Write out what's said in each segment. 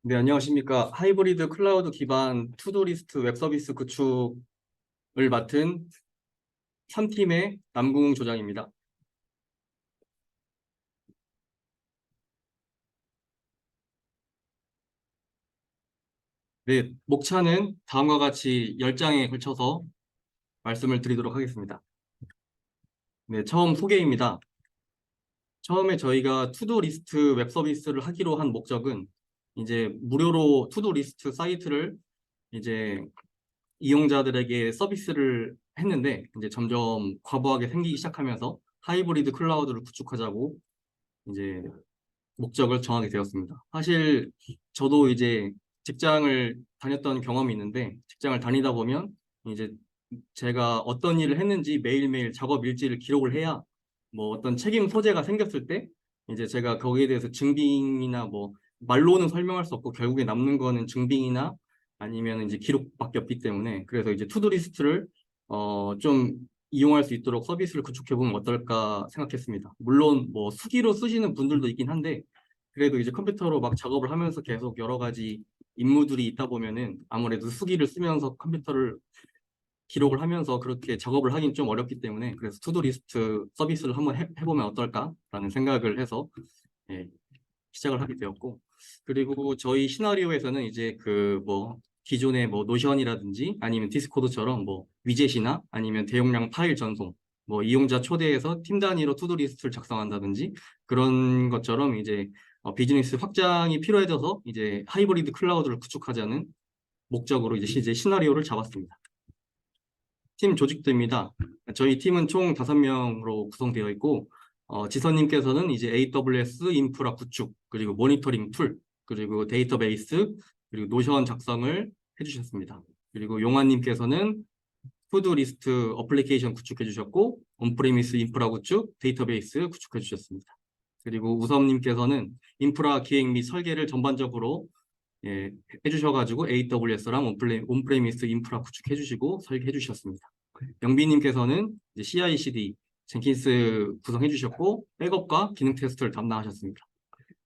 네, 안녕하십니까. 하이브리드 클라우드 기반 투두리스트 웹 서비스 구축을 맡은 3팀의 남궁 조장입니다. 네, 목차는 다음과 같이 10장에 걸쳐서 말씀을 드리도록 하겠습니다. 네, 처음 소개입니다. 처음에 저희가 투두리스트 웹 서비스를 하기로 한 목적은 이제 무료로 투두리스트 사이트를 이제 이용자들에게 서비스를 했는데 이제 점점 과부하게 생기기 시작하면서 하이브리드 클라우드를 구축하자고 이제 목적을 정하게 되었습니다. 사실 저도 이제 직장을 다녔던 경험이 있는데 직장을 다니다 보면 이제 제가 어떤 일을 했는지 매일매일 작업 일지를 기록을 해야 뭐 어떤 책임 소재가 생겼을 때 이제 제가 거기에 대해서 증빙이나 뭐 말로는 설명할 수 없고 결국에 남는 거는 증빙이나 아니면 이제 기록밖에 없기 때문에 그래서 이제 투두리스트를 좀 이용할 수 있도록 서비스를 구축해 보면 어떨까 생각했습니다. 물론 뭐 수기로 쓰시는 분들도 있긴 한데 그래도 이제 컴퓨터로 막 작업을 하면서 계속 여러 가지 임무들이 있다 보면은 아무래도 수기를 쓰면서 컴퓨터를 기록을 하면서 그렇게 작업을 하긴 좀 어렵기 때문에 그래서 투두리스트 서비스를 한번 해보면 어떨까라는 생각을 해서 예, 시작을 하게 되었고 그리고 저희 시나리오에서는 이제 그 뭐 기존의 뭐 노션이라든지 아니면 디스코드처럼 뭐 위젯이나 아니면 대용량 파일 전송 뭐 이용자 초대해서 팀 단위로 투두리스트를 작성한다든지 그런 것처럼 이제 비즈니스 확장이 필요해져서 이제 하이브리드 클라우드를 구축하자는 목적으로 이제 시나리오를 잡았습니다. 팀 조직도입니다. 저희 팀은 총 5명으로 구성되어 있고 지선님께서는 이제 AWS 인프라 구축, 그리고 모니터링 툴, 그리고 데이터베이스, 그리고 노션 작성을 해주셨습니다. 그리고 용환님께서는 투두리스트 어플리케이션 구축해 주셨고 온프레미스 인프라 구축, 데이터베이스 구축해 주셨습니다. 그리고 우섭님께서는 인프라 기획 및 설계를 전반적으로 예, 해주셔가지고 AWS랑 온프레미스 인프라 구축해 주시고 설계해 주셨습니다. 영빈님께서는 CI/CD 젠킨스 구성해 주셨고 백업과 기능 테스트를 담당하셨습니다.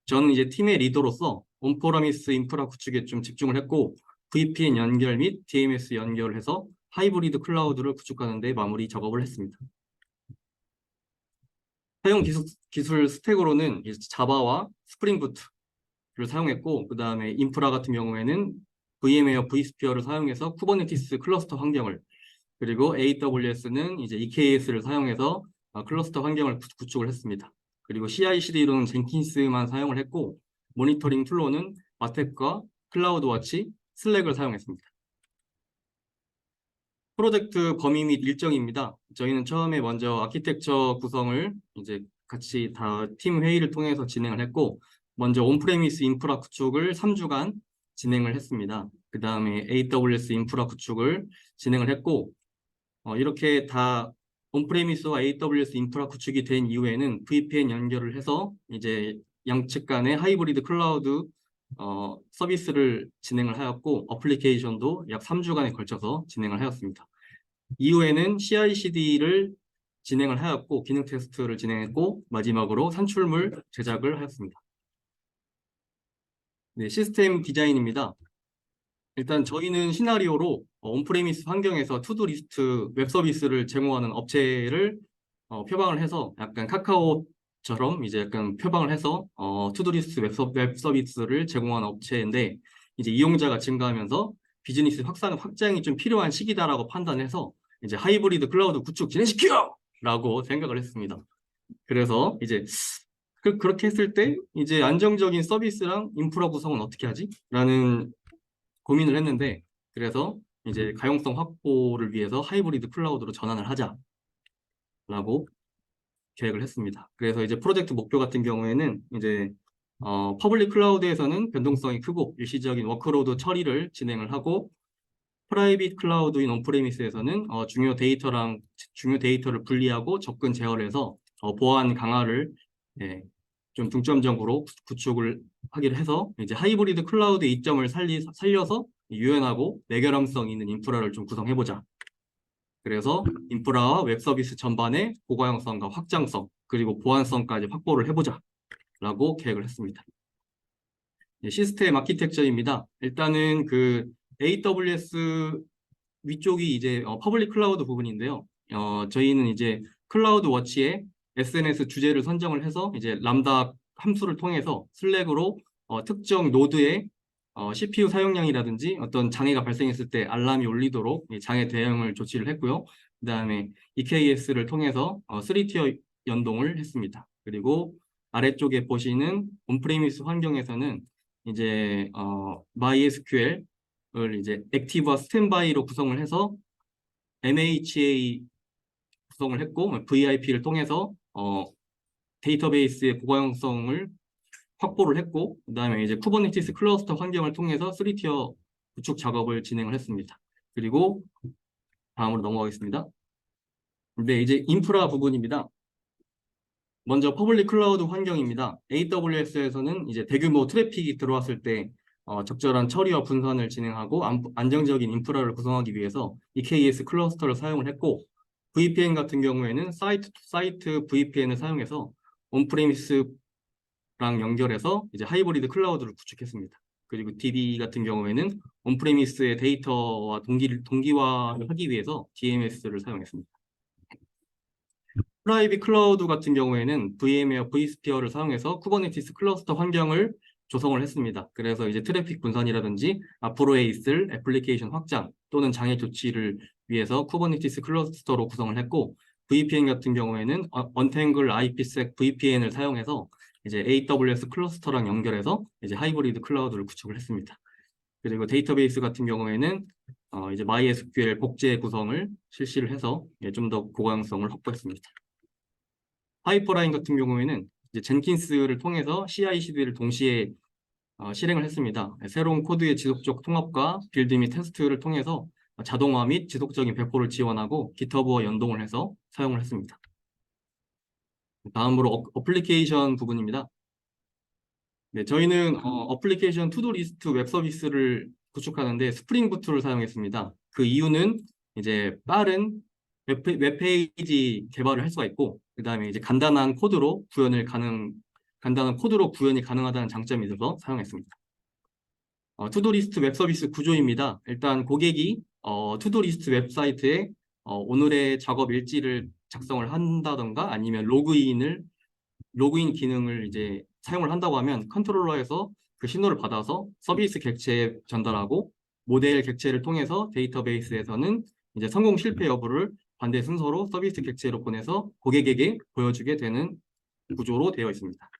저는 이제 팀의 리더로서 온프레미스 인프라 구축에 좀 집중을 했고 VPN 연결 및 DMS 연결을 해서 하이브리드 클라우드를 구축하는 데 마무리 작업을 했습니다. 사용 기술 스택으로는 자바와 스프링 부트를 사용했고 그 다음에 인프라 같은 경우에는 VM웨어 vSphere를 사용해서 쿠버네티스 클러스터 환경을 그리고 AWS는 이제 EKS를 사용해서 클러스터 환경을 구축을 했습니다. 그리고 CI/CD로는 젠킨스만 사용을 했고 모니터링 툴로는 마텍과 클라우드워치, 슬랙을 사용했습니다. 프로젝트 범위 및 일정입니다. 저희는 처음에 먼저 아키텍처 구성을 이제 같이 다 팀 회의를 통해서 진행을 했고 먼저 온프레미스 인프라 구축을 3주간 진행을 했습니다. 그 다음에 AWS 인프라 구축을 진행을 했고 이렇게 다 온프레미스와 AWS 인프라 구축이 된 이후에는 VPN 연결을 해서 이제 양측 간의 하이브리드 클라우드 서비스를 진행을 하였고 어플리케이션도 약 3주간에 걸쳐서 진행을 하였습니다. 이후에는 CI/CD를 진행을 하였고 기능 테스트를 진행했고 마지막으로 산출물 제작을 하였습니다. 네, 시스템 디자인입니다. 일단 저희는 시나리오로 온프레미스 환경에서 투두리스트 웹 서비스를 제공하는 업체를 표방을 해서 약간 카카오처럼 이제 약간 표방을 해서 투두리스트 웹 서비스를 제공하는 업체인데 이제 이용자가 증가하면서 비즈니스 확장이 좀 필요한 시기다라고 판단해서 이제 하이브리드 클라우드 구축 진행시켜! 라고 생각을 했습니다. 그래서 이제 그렇게 했을 때 이제 안정적인 서비스랑 인프라 구성은 어떻게 하지? 라는 고민을 했는데 그래서 이제 가용성 확보를 위해서 하이브리드 클라우드로 전환을 하자라고 계획을 했습니다. 그래서 이제 프로젝트 목표 같은 경우에는 이제 퍼블릭 클라우드에서는 변동성이 크고 일시적인 워크로드 처리를 진행을 하고 프라이빗 클라우드인 온프레미스에서는 중요 데이터를 분리하고 접근 제어를 해서 보안 강화를 예, 좀 중점적으로 구축을 하기로 해서 이제 하이브리드 클라우드의 이점을 살려서 유연하고 내결함성 있는 인프라를 좀 구성해보자. 그래서 인프라와 웹 서비스 전반의 고가형성과 확장성 그리고 보안성까지 확보를 해보자 라고 계획을 했습니다. 시스템 아키텍처입니다. 일단은 그 AWS 위쪽이 이제 퍼블릭 클라우드 부분인데요. 저희는 이제 클라우드 워치에 SNS 주제를 선정을 해서 이제 람다 함수를 통해서 슬랙으로 특정 노드의 CPU 사용량이라든지 어떤 장애가 발생했을 때 알람이 울리도록 이 장애 대응을 조치를 했고요. 그다음에 EKS를 통해서 3티어 연동을 했습니다. 그리고 아래쪽에 보시는 온프레미스 환경에서는 이제 MySQL을 이제 액티브와 스탠바이로 구성을 해서 MHA 구성을 했고 VIP를 통해서 데이터베이스의 고가용성을 확보를 했고 그다음에 이제 쿠버네티스 클러스터 환경을 통해서 3티어 구축 작업을 진행을 했습니다. 그리고 다음으로 넘어가겠습니다. 네, 이제 인프라 부분입니다. 먼저 퍼블릭 클라우드 환경입니다. AWS에서는 이제 대규모 트래픽이 들어왔을 때 적절한 처리와 분산을 진행하고 안정적인 인프라를 구성하기 위해서 EKS 클러스터를 사용을 했고 VPN 같은 경우에는 사이트 투 사이트 VPN을 사용해서 온프레미스랑 연결해서 이제 하이브리드 클라우드를 구축했습니다. 그리고 DB 같은 경우에는 온프레미스의 데이터와 동기화를 하기 위해서 DMS를 사용했습니다. 프라이빗 클라우드 같은 경우에는 VM웨어 vSphere를 사용해서 쿠버네티스 클러스터 환경을 조성을 했습니다. 그래서 이제 트래픽 분산이라든지 앞으로에 있을 애플리케이션 확장 또는 장애 조치를 위해서 쿠버네티스 클러스터로 구성을 했고 VPN 같은 경우에는 언탱글 IPsec VPN을 사용해서 이제 AWS 클러스터랑 연결해서 이제 하이브리드 클라우드를 구축을 했습니다. 그리고 데이터베이스 같은 경우에는 이제 MySQL 복제 구성을 실시를 해서 좀 더 고가용성을 확보했습니다. 파이프라인 같은 경우에는 이제 젠킨스를 통해서 CI/CD를 동시에 실행을 했습니다. 새로운 코드의 지속적 통합과 빌드 및 테스트를 통해서 자동화 및 지속적인 배포를 지원하고 GitHub와 연동을 해서 사용을 했습니다. 다음으로 어플리케이션 부분입니다. 네, 저희는 어플리케이션 투도 리스트 웹 서비스를 구축하는데 스프링 부트를 사용했습니다. 그 이유는 이제 빠른 웹페이지 개발을 할 수가 있고 그다음에 이제 간단한 코드로 구현이 가능하다는 장점이 있어서 사용했습니다. 투도 리스트 웹 서비스 구조입니다. 일단 고객이 투도 리스트 웹사이트에 오늘의 작업 일지를 작성을 한다던가 아니면 로그인 기능을 이제 사용을 한다고 하면 컨트롤러에서 그 신호를 받아서 서비스 객체에 전달하고 모델 객체를 통해서 데이터베이스에서는 이제 성공 실패 여부를 반대 순서로 서비스 객체로 보내서 고객에게 보여주게 되는 구조로 되어 있습니다.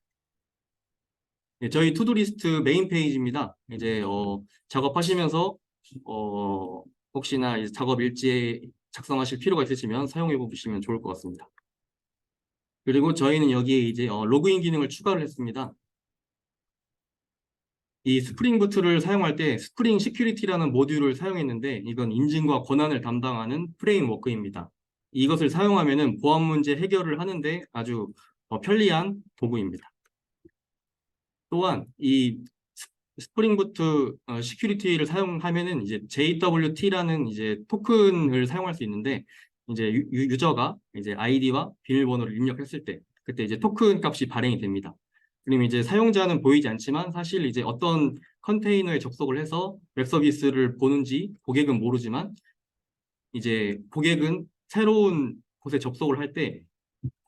네, 저희 투두리스트 메인 페이지입니다. 이제 작업하시면서 혹시나 이제 작업 일지에 작성하실 필요가 있으시면 사용해 보시면 좋을 것 같습니다. 그리고 저희는 여기에 이제 로그인 기능을 추가를 했습니다. 이 스프링 부트를 사용할 때 스프링 시큐리티라는 모듈을 사용했는데 이건 인증과 권한을 담당하는 프레임워크입니다. 이것을 사용하면은 보안 문제 해결을 하는데 아주 편리한 도구입니다. 또한 이 스프링 부트 시큐리티를 사용하면은 이제 JWT라는 이제 토큰을 사용할 수 있는데 이제 유저가 이제 아이디와 비밀번호를 입력했을 때 그때 이제 토큰 값이 발행이 됩니다. 그럼 이제 사용자는 보이지 않지만 사실 이제 어떤 컨테이너에 접속을 해서 웹 서비스를 보는지 고객은 모르지만 이제 고객은 새로운 곳에 접속을 할 때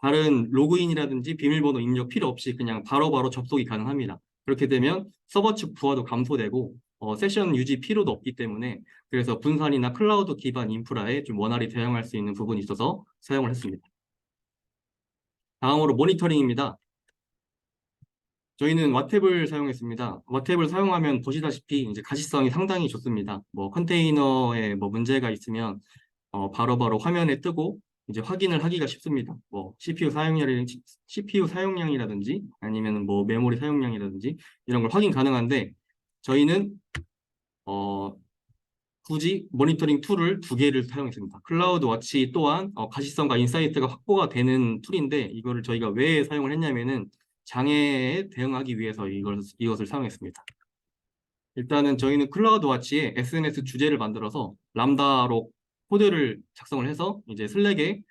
다른 로그인이라든지 비밀번호 입력 필요 없이 그냥 바로바로 접속이 가능합니다. 그렇게 되면 서버 측 부하도 감소되고 세션 유지 필요도 없기 때문에 그래서 분산이나 클라우드 기반 인프라에 좀 원활히 대응할 수 있는 부분이 있어서 사용을 했습니다. 다음으로 모니터링입니다. 저희는 와탭을 사용했습니다. 와탭을 사용하면 보시다시피 이제 가시성이 상당히 좋습니다. 뭐 컨테이너에 뭐 문제가 있으면 바로바로 화면에 뜨고 이제 확인을 하기가 쉽습니다. 뭐 CPU 사용량이라든지 아니면 뭐 메모리 사용량이라든지 이런 걸 확인 가능한데 저희는 굳이 모니터링 툴을 2개를 사용했습니다. 클라우드 워치 또한 가시성과 인사이트가 확보가 되는 툴인데 이거를 저희가 왜 사용을 했냐면은 장애에 대응하기 위해서 이것을 사용했습니다. 일단은 저희는 클라우드 워치에 SNS 주제를 만들어서 람다로 코드를 작성을 해서 이제 슬랙에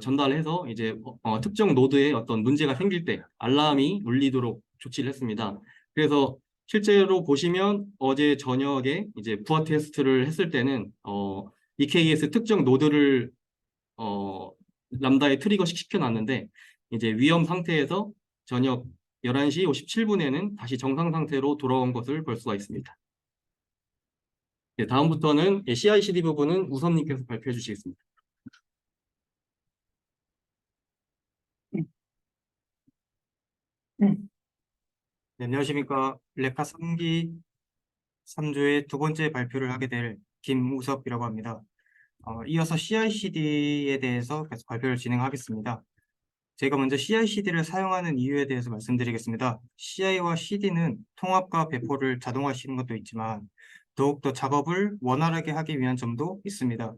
전달해서 이제 특정 노드에 어떤 문제가 생길 때 알람이 울리도록 조치를 했습니다. 그래서 실제로 보시면 어제 저녁에 이제 부하 테스트를 했을 때는 EKS 특정 노드를 어, 람다에 트리거 시켜놨는데 이제 위험 상태에서 저녁 11시 57분에는 다시 정상 상태로 돌아온 것을 볼 수가 있습니다. 네, 다음부터는 CI/CD 부분은 우섭님께서 발표해 주시겠습니다. 네, 안녕하십니까. 레카 3기 3조의 두 번째 발표를 하게 될 김우섭이라고 합니다. 이어서 CI/CD에 대해서 계속 발표를 진행하겠습니다. 제가 먼저 CI/CD를 사용하는 이유에 대해서 말씀드리겠습니다. CI와 CD는 통합과 배포를 자동화시키는 것도 있지만 더욱더 작업을 원활하게 하기 위한 점도 있습니다.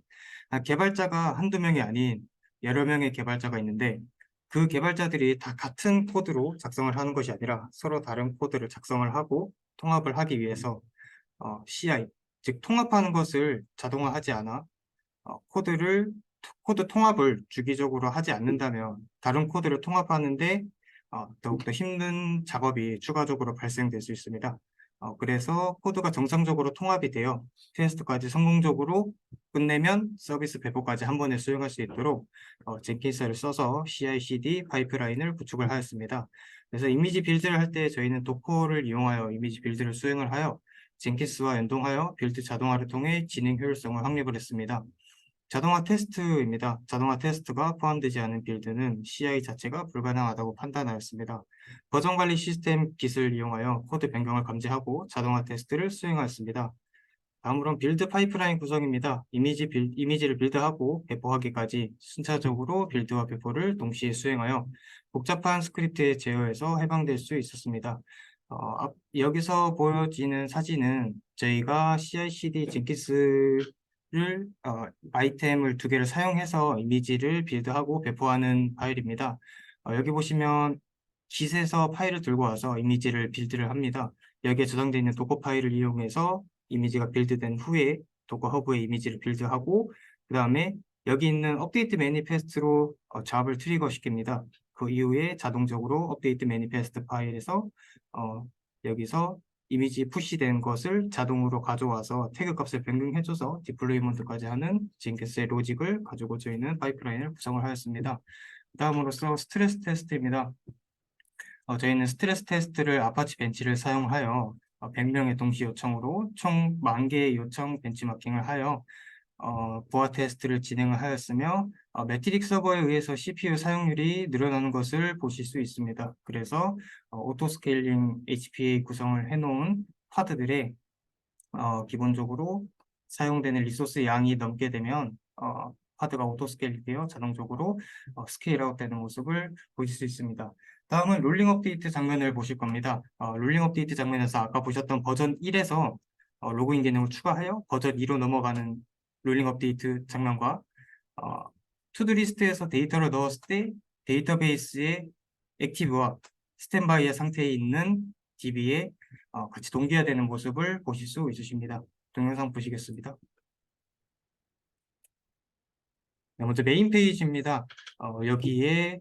개발자가 한두 명이 아닌 여러 명의 개발자가 있는데 그 개발자들이 다 같은 코드로 작성을 하는 것이 아니라 서로 다른 코드를 작성을 하고 통합을 하기 위해서 CI, 즉 통합하는 것을 자동화하지 않아 코드 통합을 주기적으로 하지 않는다면 다른 코드를 통합하는데 더욱더 힘든 작업이 추가적으로 발생될 수 있습니다. 그래서 코드가 정상적으로 통합이 되어 테스트까지 성공적으로 끝내면 서비스 배포까지 한 번에 수행할 수 있도록 젠킨스를 써서 CI/CD 파이프라인을 구축을 하였습니다. 그래서 이미지 빌드를 할 때 저희는 도커를 이용하여 이미지 빌드를 수행을 하여 젠킨스와 연동하여 빌드 자동화를 통해 진행 효율성을 확립을 했습니다. 자동화 테스트입니다. 자동화 테스트가 포함되지 않은 빌드는 CI 자체가 불가능하다고 판단하였습니다. 버전 관리 시스템 깃을 이용하여 코드 변경을 감지하고 자동화 테스트를 수행하였습니다. 다음으로는 빌드 파이프라인 구성입니다. 이미지를 빌드하고 배포하기까지 순차적으로 빌드와 배포를 동시에 수행하여 복잡한 스크립트에 제어해서 해방될 수 있었습니다. 여기서 보여지는 사진은 저희가 CI/CD 젠킨스를 아이템을 두 개를 사용해서 이미지를 빌드하고 배포하는 파일입니다. 여기 보시면 깃에서 파일을 들고 와서 이미지를 빌드를 합니다. 여기에 저장되어 있는 도커 파일을 이용해서 이미지가 빌드된 후에 도커 허브에 이미지를 빌드하고 그 다음에 여기 있는 업데이트 매니페스트로 잡을 트리거 시킵니다. 그 이후에 자동적으로 업데이트 매니페스트 파일에서 여기서 이미지 푸시된 것을 자동으로 가져와서 태그 값을 변경해줘서 디플로이먼트까지 하는 젠킨스의 로직을 가지고 저희는 파이프라인을 구성을 하였습니다. 다음으로서 스트레스 테스트입니다. 저희는 스트레스 테스트를 아파치 벤치를 사용하여 100명의 동시 요청으로 총 10,000개의 요청 벤치마킹을 하여 부하 테스트를 진행을 하였으며 매트릭 서버에 의해서 CPU 사용률이 늘어나는 것을 보실 수 있습니다. 그래서 오토스케일링 HPA 구성을 해놓은 파드들의 기본적으로 사용되는 리소스 양이 넘게 되면 파드가 오토스케일이 되어 자동적으로 스케일 아웃 되는 모습을 보실 수 있습니다. 다음은 롤링 업데이트 장면을 보실 겁니다. 롤링 업데이트 장면에서 아까 보셨던 버전 1에서 로그인 기능을 추가하여 버전 2로 넘어가는 롤링 업데이트 장면과 투두리스트에서 데이터를 넣었을 때 데이터베이스의 액티브와 스탠바이의 상태에 있는 DB에 같이 동기화되는 모습을 보실 수 있으십니다. 동영상 보시겠습니다. 네, 먼저 메인 페이지입니다. 여기에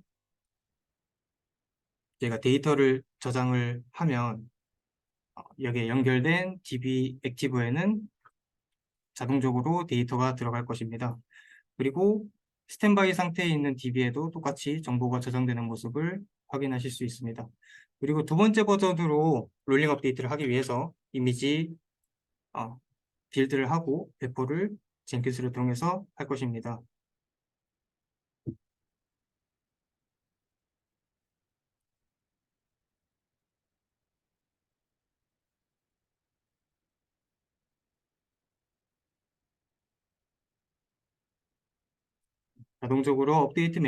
제가 데이터를 저장을 하면 여기에 연결된 DB 액티브에는 자동적으로 데이터가 들어갈 것입니다. 그리고 스탠바이 상태에 있는 DB에도 똑같이 정보가 저장되는 모습을 확인하실 수 있습니다. 그리고 두 번째 버전으로 롤링 업데이트를 하기 위해서 이미지 빌드를 하고 배포를 젠킨스를 통해서 할 것입니다. 자동적으로 업데이트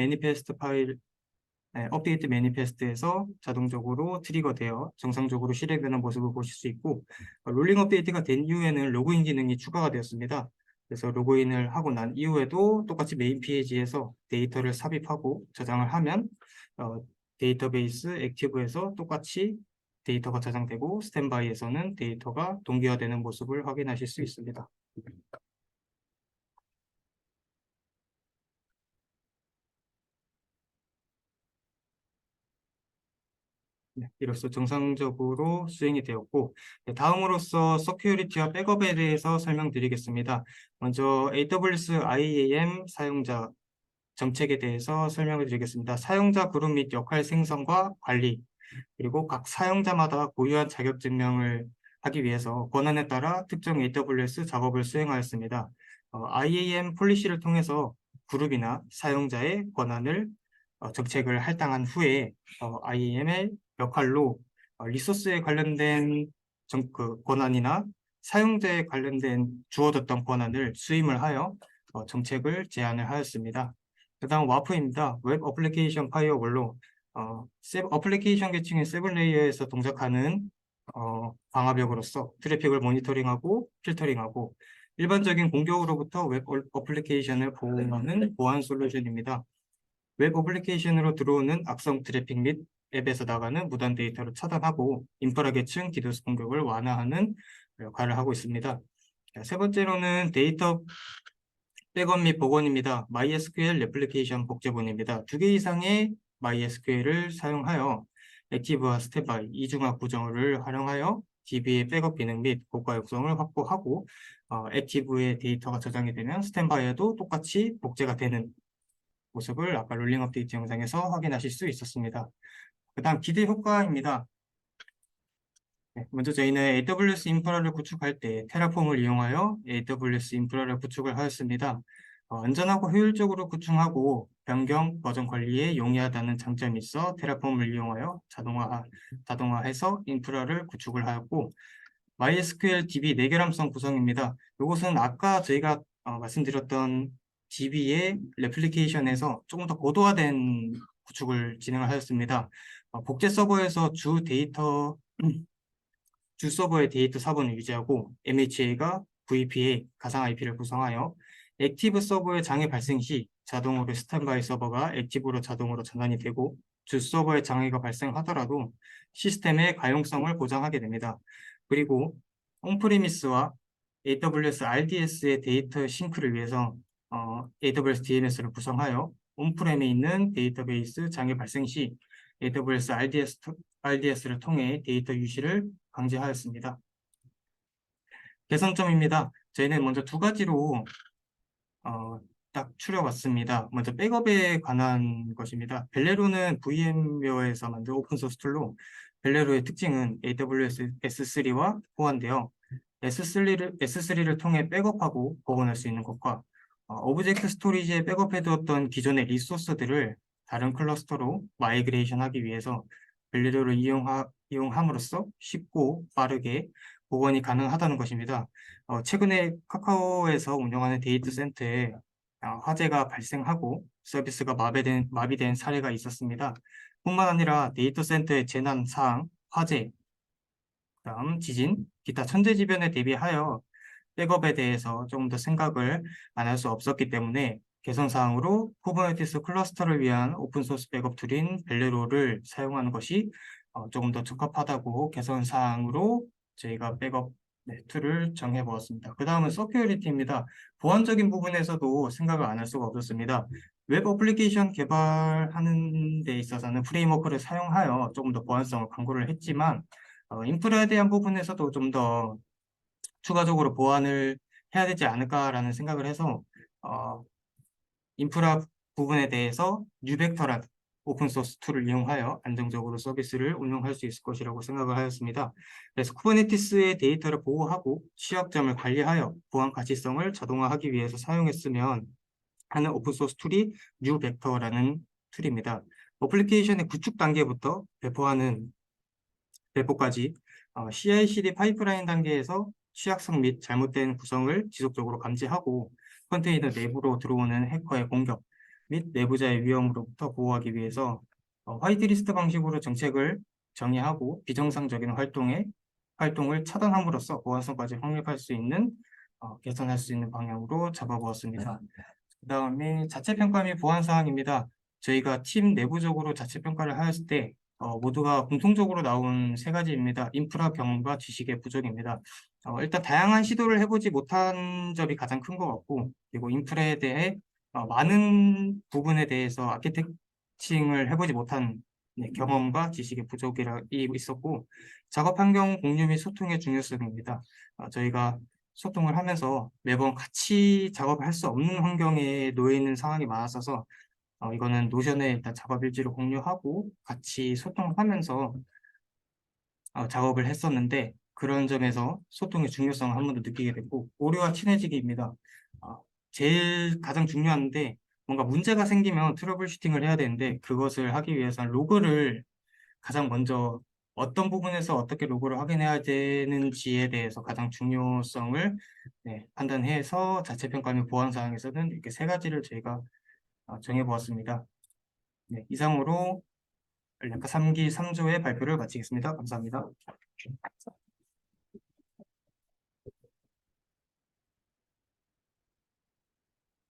매니페스트에서 자동적으로 트리거되어 정상적으로 실행되는 모습을 보실 수 있고 롤링 업데이트가 된 이후에는 로그인 기능이 추가가 되었습니다. 그래서 로그인을 하고 난 이후에도 똑같이 메인 페이지에서 데이터를 삽입하고 저장을 하면 데이터베이스 액티브에서 똑같이 데이터가 저장되고 스탠바이에서는 데이터가 동기화되는 모습을 확인하실 수 있습니다. 네, 이로써 정상적으로 수행이 되었고, 네, 다음으로서 서큐리티와 백업에 대해서 설명드리겠습니다. 먼저 AWS IAM 사용자 정책에 대해서 설명을 드리겠습니다. 사용자 그룹 및 역할 생성과 관리, 그리고 각 사용자마다 고유한 자격 증명을 하기 위해서 권한에 따라 특정 AWS 작업을 수행하였습니다. IAM 폴리시를 통해서 그룹이나 사용자의 권한을 정책을 할당한 후에 IAM의 역할로 리소스에 관련된 그 권한이나 사용자에 관련된 주어졌던 권한을 수임을 하여 정책을 제안을 하였습니다. 그 다음 와프입니다. 웹 어플리케이션 파이어월로 어플리케이션 계층의 세븐 레이어에서 동작하는 방화벽으로서 트래픽을 모니터링하고 필터링하고 일반적인 공격으로부터 웹 어플리케이션을 보호하는 보안 솔루션입니다. 웹 어플리케이션으로 들어오는 악성 트래픽 및 앱에서 나가는 무단 데이터를 차단하고 인프라 계층 디도스 공격을 완화하는 역할을 하고 있습니다. 세 번째로는 데이터 백업 및 복원입니다. MySQL 레플리케이션 복제본입니다. 2개 이상의 MySQL을 사용하여 액티브와 스탠바이, 이중화 구조를 활용하여 DB의 백업 기능 및 고가 육성을 확보하고 액티브의 데이터가 저장이 되면 스탠바이에도 똑같이 복제가 되는 모습을 아까 롤링 업데이트 영상에서 확인하실 수 있었습니다. 그 다음 기대 효과입니다. 네, 먼저 저희는 AWS 인프라를 구축할 때 테라폼을 이용하여 AWS 인프라를 구축을 하였습니다. 안전하고 효율적으로 구축하고 변경 버전 관리에 용이하다는 장점이 있어 테라폼을 이용하여 자동화해서 인프라를 구축을 하였고 MySQL DB 내결함성 구성입니다. 이것은 아까 저희가 말씀드렸던 DB의 레플리케이션에서 조금 더 고도화된 구축을 진행을 하였습니다. 복제 서버에서 주 서버의 데이터 사본을 유지하고 MHA가 VPA 가상 IP를 구성하여 액티브 서버의 장애 발생 시 자동으로 스탠바이 서버가 액티브로 자동으로 전환이 되고 주 서버의 장애가 발생하더라도 시스템의 가용성을 보장하게 됩니다. 그리고 온프리미스와 AWS RDS의 데이터 싱크를 위해서 AWS DNS를 구성하여 온프렘에 있는 데이터베이스 장애 발생 시 AWS RDS를 통해 데이터 유실을 방지하였습니다. 개선점입니다. 저희는 먼저 두 가지로 딱 추려봤습니다. 먼저 백업에 관한 것입니다. 벨레로는 VM웨어에서 만든 오픈소스 툴로 벨레로의 특징은 AWS S3와 호환되어 S3를 통해 백업하고 복원할 수 있는 것과 오브젝트 스토리지에 백업해두었던 기존의 리소스들을 다른 클러스터로 마이그레이션 하기 위해서 벨레로를 이용함으로써 쉽고 빠르게 복원이 가능하다는 것입니다. 최근에 카카오에서 운영하는 데이터 센터에 화재가 발생하고 서비스가 마비된 사례가 있었습니다. 뿐만 아니라 데이터 센터의 재난 사항, 화재, 그다음 지진, 기타 천재지변에 대비하여 백업에 대해서 조금 더 생각을 안 할 수 없었기 때문에 개선 사항으로 쿠버네티스 클러스터를 위한 오픈소스 백업 툴인 벨레로를 사용하는 것이 조금 더 적합하다고 개선 사항으로 저희가 백업 툴을 정해 보았습니다. 그 다음은 서큐리티입니다. 보안적인 부분에서도 생각을 안 할 수가 없었습니다. 웹 어플리케이션 개발하는 데 있어서는 프레임워크를 사용하여 조금 더 보안성을 강구를 했지만 인프라에 대한 부분에서도 좀 더 추가적으로 보완을 해야 되지 않을까라는 생각을 해서 인프라 부분에 대해서 뉴벡터란 오픈소스 툴을 이용하여 안정적으로 서비스를 운영할 수 있을 것이라고 생각을 하였습니다. 그래서 쿠버네티스의 데이터를 보호하고 취약점을 관리하여 보안 가치성을 자동화하기 위해서 사용했으면 하는 오픈소스 툴이 뉴벡터라는 툴입니다. 어플리케이션의 구축 단계부터 배포까지 CI/CD 파이프라인 단계에서 취약성 및 잘못된 구성을 지속적으로 감지하고 컨테이너 내부로 들어오는 해커의 공격 및 내부자의 위험으로부터 보호하기 위해서 화이트리스트 방식으로 정책을 정의하고 비정상적인 활동을 차단함으로써 보안성까지 확립할 수 있는 개선할 수 있는 방향으로 잡아보았습니다. 그 다음에 자체평가 및 보안 사항입니다. 저희가 팀 내부적으로 자체평가를 하였을 때 모두가 공통적으로 나온 세 가지입니다. 인프라 경험과 지식의 부족입니다. 일단 다양한 시도를 해보지 못한 점이 가장 큰 것 같고, 그리고 인프라에 대해 많은 부분에 대해서 아키텍팅을 해보지 못한 네, 경험과 지식의 부족이 있었고, 작업 환경 공유 및 소통의 중요성입니다. 저희가 소통을 하면서 매번 같이 작업을 할 수 없는 환경에 놓여 있는 상황이 많았어서 이거는 노션에 일단 작업 일지를 공유하고 같이 소통을 하면서 작업을 했었는데 그런 점에서 소통의 중요성을 한 번 더 느끼게 됐고 오류와 친해지기입니다. 제일 가장 중요한데 뭔가 문제가 생기면 트러블 슈팅을 해야 되는데 그것을 하기 위해서는 로그를 가장 먼저 어떤 부분에서 어떻게 로그를 확인해야 되는지에 대해서 가장 중요성을 판단해서 자체 평가 및 보완 사항에서는 이렇게 세 가지를 저희가 정해보았습니다. 네, 이상으로 알래카 3기 3조의 발표를 마치겠습니다. 감사합니다.